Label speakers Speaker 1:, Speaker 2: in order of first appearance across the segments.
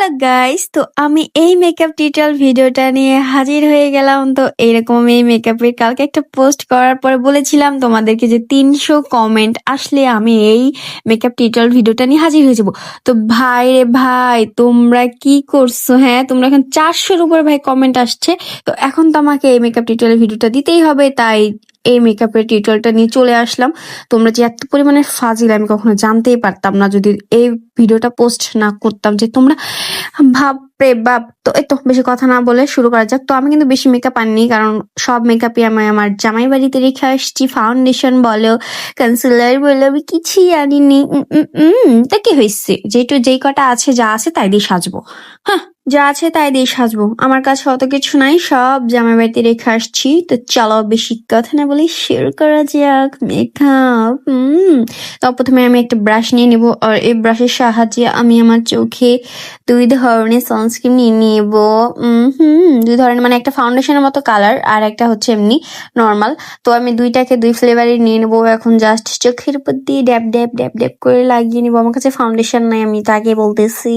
Speaker 1: Hello guys, তো আমি এই মেকআপ টিউটোরিয়াল ভিডিওটা নিয়ে হাজির হয়ে গেলাম। তো এরকম এই মেকআপের কালকে একটা পোস্ট করার পরে বলেছিলাম তোমাদেরকে যে 300 কমেন্ট আসলে আমি এই মেকআপ টিউটোরিয়াল ভিডিওটা নিয়ে হাজির হয়ে যাব। তো ভাই রে ভাই, তোমরা কি করছো? হ্যাঁ, তোমরা এখন 400-র উপরে ভাই কমেন্ট আসছে। তো এখন তো আমাকে এই মেকআপ টিউটোরিয়াল ভিডিওটা দিতেই হবে, তাই এই মেকআপের টিউটোরিয়ালটা নিয়ে চলে আসলাম। তোমরা যে এত পরিমাণে ফাজিল আমি কখনো জানতেই পারতাম না যদি এই ভিডিওটা পোস্ট না করতাম যে তোমরা ভাব রে বাপ। তো এই তো বেশি কথা না বলে শুরু করা যাক। তো আমি কিন্তু বেশি মেকআপ আনিনি, কারণ সব মেকআপই আমি আমার জামাই বাড়িতে রেখে আসছি। ফাউন্ডেশন বলো, কনসিলার বলো, আমি কিছুই আনিনি। তা কি হয়েছে, যেই কটা আছে, যা আছে তাই দিয়ে সাজবো। হ্যাঁ, যা আছে তাই দিয়ে সাজবো। আমার কাছে অত কিছু নাই, সব জামাই বাড়িতে রেখে আসছি। তো চলো বেশি কথা না বলে শুরু করা যাক মেকআপ। তো প্রথমে আমি একটা ব্রাশ নিয়ে নেবো, আর এই ব্রাশের সাহায্যে আমি আমার চোখে 2 ধরনের সানস্ক্রিন নিয়ে নেব। দুই ধরনের, মানে একটা ফাউন্ডেশনের মতো কালার আর একটা হচ্ছে এমনি নর্মাল। তো আমি দুইটাকে 2 ফ্লেভারের নিয়ে নেবো। এখন জাস্ট চোখের উপর দিয়ে ড্যাব ড্যাব ড্যাব ড্যাব করে লাগিয়ে নিবো। আমার কাছে ফাউন্ডেশন নাই, আমি তাকে বলতেছি।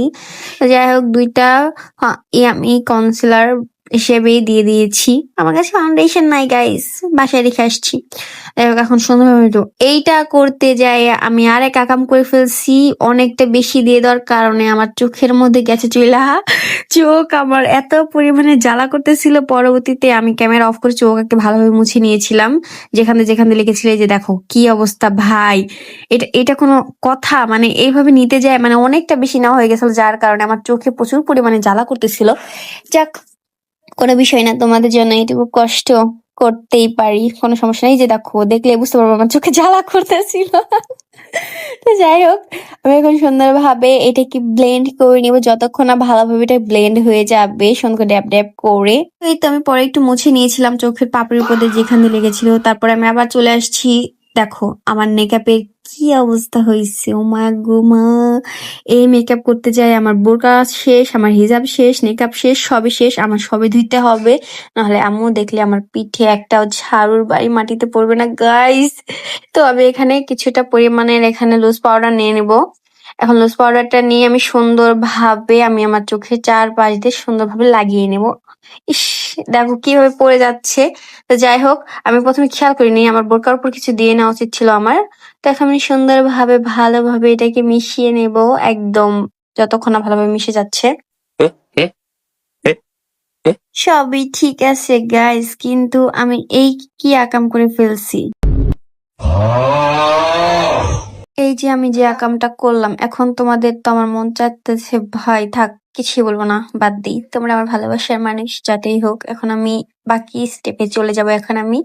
Speaker 1: তো যাই হোক, দুইটা আমি কনসিলার হিসেবেই দিয়ে দিয়েছি। আমার কাছে ফাউন্ডেশন নাই গাইস, বাসায় রেখে আসছি। এখন সুন্দরভাবে তো এইটা করতে যাই আমি আরেক আকাম করে ফেলছি। অনেকটা বেশি দিয়ে দেওয়ার কারণে আমার চোখের মধ্যে গেছে চুইলা। চোখ আমার এত পরিমাণে জ্বালা করতেছিল, পরবর্তীতে আমি ক্যামেরা অফ করে চোখকে ভালোভাবে মুছে নিয়েছিলাম। যেখানে যেখানে লিখেছিলে যে দেখো কি অবস্থা ভাই, এটা কোনো কথা? মানে এইভাবে নিতে যায়, মানে অনেকটা বেশি নেওয়া হয়ে গেছিল, যার কারণে আমার চোখে প্রচুর পরিমাণে জ্বালা করতেছিল। যাক, কোনো বিষয় না, তোমাদের জন্য এইটুকু কষ্ট করতেই পারি, কোনো সমস্যা নেই। যে দেখো, দেখলে বুঝতে পারবো আমার চোখে জ্বালা করতেছিল। তো যাই হোক, আমি এখন সুন্দরভাবে এটাকে ব্লেন্ড করে নিব, যতক্ষণ না ভালোভাবে এটা ব্লেন্ড হয়ে যাবে সুন্দর করে ড্যাব ড্যাব করে। তো এই তো আমি পরে একটু মুছে নিয়েছিলাম চোখের পাপড়ির উপর দিয়ে যেখানে লেগেছিল। তারপরে আমি আবার চলে আসছি। দেখো আমার মেকআপের কি অবস্থা হয়েছে, ও মা গো মা। এই মেকআপ করতে যাই আমার বোরকা শেষ, আমার হিজাব শেষ, মেকআপ শেষ, সবই শেষ। আমার সবই ধুইতে হবে, নাহলে আম্মু দেখলে আমার পিঠে একটাও ঝাড়ুর বাড়ি মাটিতে পড়বে না গাইস। তো আমি এখানে কিছুটা পরিমাণের এখানে লুজ পাউডার নিয়ে নিব। এখন লুজ পাউডারটা নিয়ে আমি সুন্দরভাবে আমি আমার চোখের চারপাশ দিয়ে সুন্দরভাবে লাগিয়ে নেব। ইস, দেখো কিভাবে পড়ে যাচ্ছে। তো যাই হোক, আমি প্রথমে খেয়াল করিনি, আমার বোরকার উপর কিছু দিয়ে নেওয়া উচিত ছিল আমার। তো এখন আমি সুন্দরভাবে ভালোভাবে এটাকে মিশিয়ে নেব, একদম যতক্ষণ না ভালোভাবে মিশে যাচ্ছে। সবই ঠিক আছে গাইস, কিন্তু আমি এই কি আকাম করে ফেলছি। এই যে আমি যে আকামটা করলাম, এখন তোমাদের তো আমার মন চাইতেছে ভাই থাক, কিছুই বলবো না, বাদ দিই। তোমরা আমার ভালোবাসার মানুষ, যাতেই হোক। এখন আমি বাকি স্টেপে চলে যাব। এখন আমি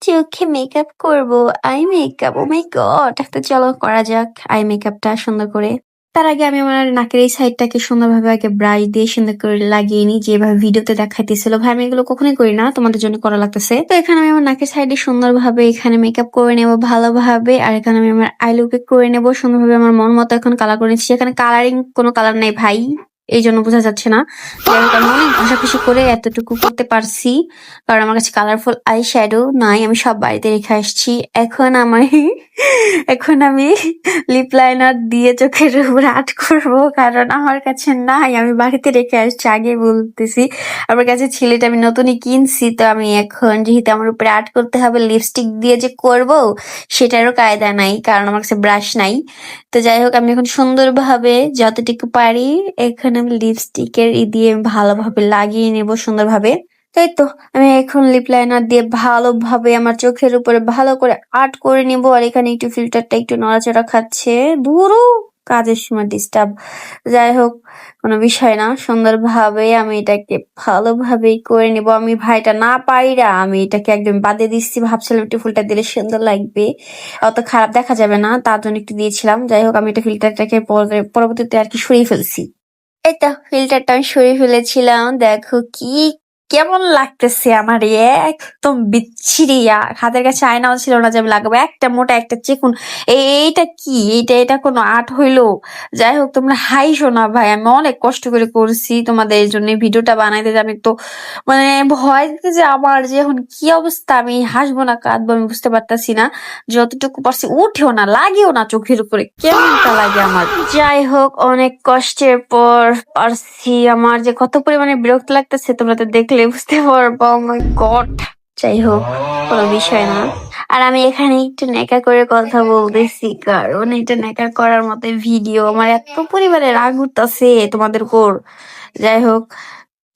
Speaker 1: চোখে মেকআপ করব, আই মেকআপ। ও মাই গড, তো চলো করা যাক আই মেকআপটা সুন্দর করে। তার আগে আমি আমার নাকের এই সাইডটাকে সুন্দরভাবে আগে ব্রাশ দিয়ে সুন্দর করে লাগিয়ে নিই, যেভাবে ভিডিওতে দেখাইতেছিল। ভাই আমি এগুলো কখনোই করি না, তোমাদের জন্য করা লাগতেছে। তো এখানে আমি আমার নাকের সাইডে সুন্দরভাবে এখানে মেকআপ করে নেব ভালোভাবে। আর এখানে আমি আমার আই লুকে করে নেব সুন্দরভাবে, আমার মন মতো এখন কালার করে নিচ্ছি। এখানে কালারিং কোনো কালার নাই ভাই, এই জন্য বোঝা যাচ্ছে না। যাই হোক, আমি অনেক ঘষাঘষি করে এতটুকু করতে পারছি, কারণ আমার কাছে কালারফুল আই শ্যাডো নাই, আমি সব বাড়িতে রেখে আসছি। এখন আমি লিপ লাইনার দিয়ে চোখের উপর আর্ট করব, কারণ আমার কাছে নাই, আমি বাড়িতে রেখে আসছি। আগে বলতেছি, আমার কাছে ছিল, এটা আমি নতুনই কিনছি। তো আমি এখন যেহেতু আমার উপরে আর্ট করতে হবে, লিপস্টিক দিয়ে যে করব সেটারও কায়দা নাই, কারণ আমার কাছে ব্রাশ নাই। তো যাই হোক, আমি এখন সুন্দরভাবে যতটুকু পারি এখন আমি লিপস্টিকের দিয়ে ভালোভাবে লাগিয়ে নেব সুন্দরভাবে। তাই তো আমি এখন লিপ লাইনার দিয়ে ভালোভাবে আমার চোখের উপরে ভালো করে আর্ট করে নিব। আর এখানে একটু ফিল্টারটা একটু নড়াচড়া খাচ্ছে, দূরও কাজের সময় ডিস্টার্ব। যাই হোক, কোনো বিষয় না, সুন্দরভাবে আমি এটাকে ভালোভাবেই করে নিব। আমি ভাইটা না পাইরা আমি এটাকে একদম বাদে দিচ্ছি, ভাবছিলাম একটু ফুলটা দিলে সুন্দর লাগবে, অত খারাপ দেখা যাবে না, তার জন্য একটু দিয়েছিলাম। যাই হোক, আমি এটা ফিল্টারটাকে পরবর্তীতে আর কি সরিয়ে ফেলছি। এই তো ফিল্টারটা আমি সরিয়ে ফেলেছিলাম। দেখো কি কেমন লাগতেছে আমার একদম বিচ্ছিরি হাতের কাছে আয়নাও ছিল না যে আমি লাগাবো একটা মোটা একটা চিকুন এইটা কি এটা কোনো আর্ট হইলো যাই হোক তোমরা হাইসো না ভাই আমি অনেক কষ্ট করে করছি তোমাদের এই জন্য ভিডিওটা বানাইতে যে আমি তো মানে ভয় দিতে যে আমার যে এখন কি অবস্থা আমি হাসবো না কাঁদবো আমি বুঝতে পারতাছি না যতটুকু পারছি উঠেও না লাগেও না চোখের উপরে কেমনটা লাগে আমার যাই হোক অনেক কষ্টের পর পারছি আমার যে কত পরিমাণে বিরক্ত লাগতেছে তোমরা তো দেখলে বুঝতে পারবো মাই গড যাই হোক কোনো বিষয় না আর আমি এখানে একটু নেকা করে কথা বলতেছি কারণ এটা নেকা করার মতো ভিডিও আমার এত পরিমাণে রাগ উঠতেছে তোমাদের উপর যাই হোক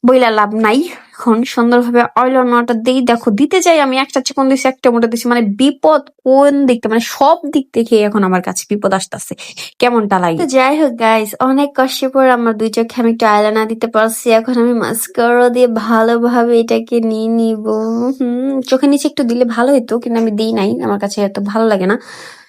Speaker 1: বইলা লাভ নাই এখন সুন্দরভাবে অয়লনাটা দেই দেখো দিতে চাই আমি একটা চিকন দিছি একটা মোটা দিছি মানে বিপদ কোন দিক থেকে মানে সব দিক থেকে এখন আমার কাছে বিপদ আসতেছে কেমনটা লাগে তো যাই হোক গাইস অনেক কষ্টের পর আমার দুই চোখে আমি একটু আইলাইনার দিতে পারছি এখন আমি মাস্কারা দিয়ে ভালোভাবে এটাকে নিয়ে নিব চোখের নিচে একটু দিলে ভালো হতো কিন্তু আমি দিই নাই আমার কাছে এত ভালো লাগে না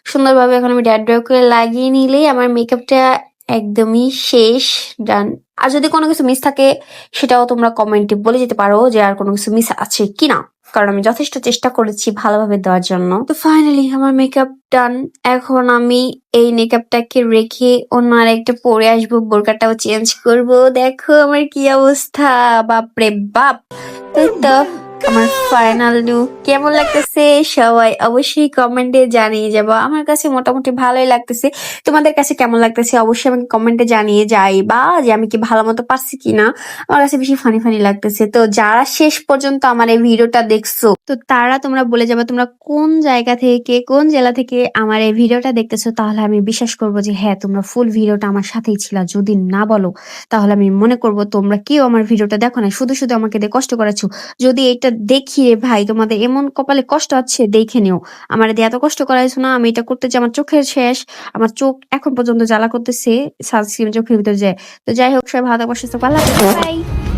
Speaker 1: সুন্দরভাবে এখন আমি ড্যাড ড্রয় করে লাগিয়ে নিলেই আমার মেকআপটা একদমই শেষ ডান আর যদি কোনো কিছু মিস থাকে সেটাও তোমরা কমেন্টে বলে যেতে পারো যে আর কোনো কিছু মিস আছে কিনা কারণ আমি যথেষ্ট চেষ্টা করেছি ভালোভাবে দেওয়ার জন্য তো ফাইনালি আমার মেকআপ ডান এখন আমি এই মেকআপটাকে রেখে অন্য আরেকটা পরে আসবো বোরকাটাও চেঞ্জ করব দেখো আমার কি অবস্থা বাপরে বাপ এই তো আমার ফাইনাল লুক কেমন লাগতেছে সবাই অবশ্যই কমেন্টে জানিয়ে যাবো আমার কাছে মোটামুটি ভালোই লাগতেছে তোমাদের কাছে কেমন লাগতেছে অবশ্যই আমাকে কমেন্টে জানিয়ে যাই বা যে আমি কি ভালো মতো পারছি কিনা আমার কাছে বেশি ফানি ফানি লাগতেছে তো যারা শেষ পর্যন্ত আমার এই ভিডিওটা দেখছো তো তারা তোমরা বলে যাবে তোমরা কোন জায়গা থেকে কোন জেলা থেকে আমার এই ভিডিওটা দেখতেছো তাহলে আমি বিশ্বাস করবো যে হ্যাঁ তোমরা ফুল ভিডিওটা আমার সাথেই ছিল যদি না বলো তাহলে আমি মনে করবো তোমরা কেউ আমার ভিডিওটা দেখো না শুধু শুধু আমাকে দিয়ে কষ্ট করাচ্ছো যদি এটা দেখি রে ভাই তোমাদের এমন কপালে কষ্ট হচ্ছে দেখে নিও আমার দিয়ে এত কষ্ট করাইছো না আমি এটা করতে চাই আমার চোখের শেষ আমার চোখ এখন পর্যন্ত জ্বালা করতেছে সানস্ক্রিন চোখের ভিতরে যায় তো যাই হোক সবাই ভালো থাকো সুস্থ থাকো, আল্লাহ হাফেজ, বাই।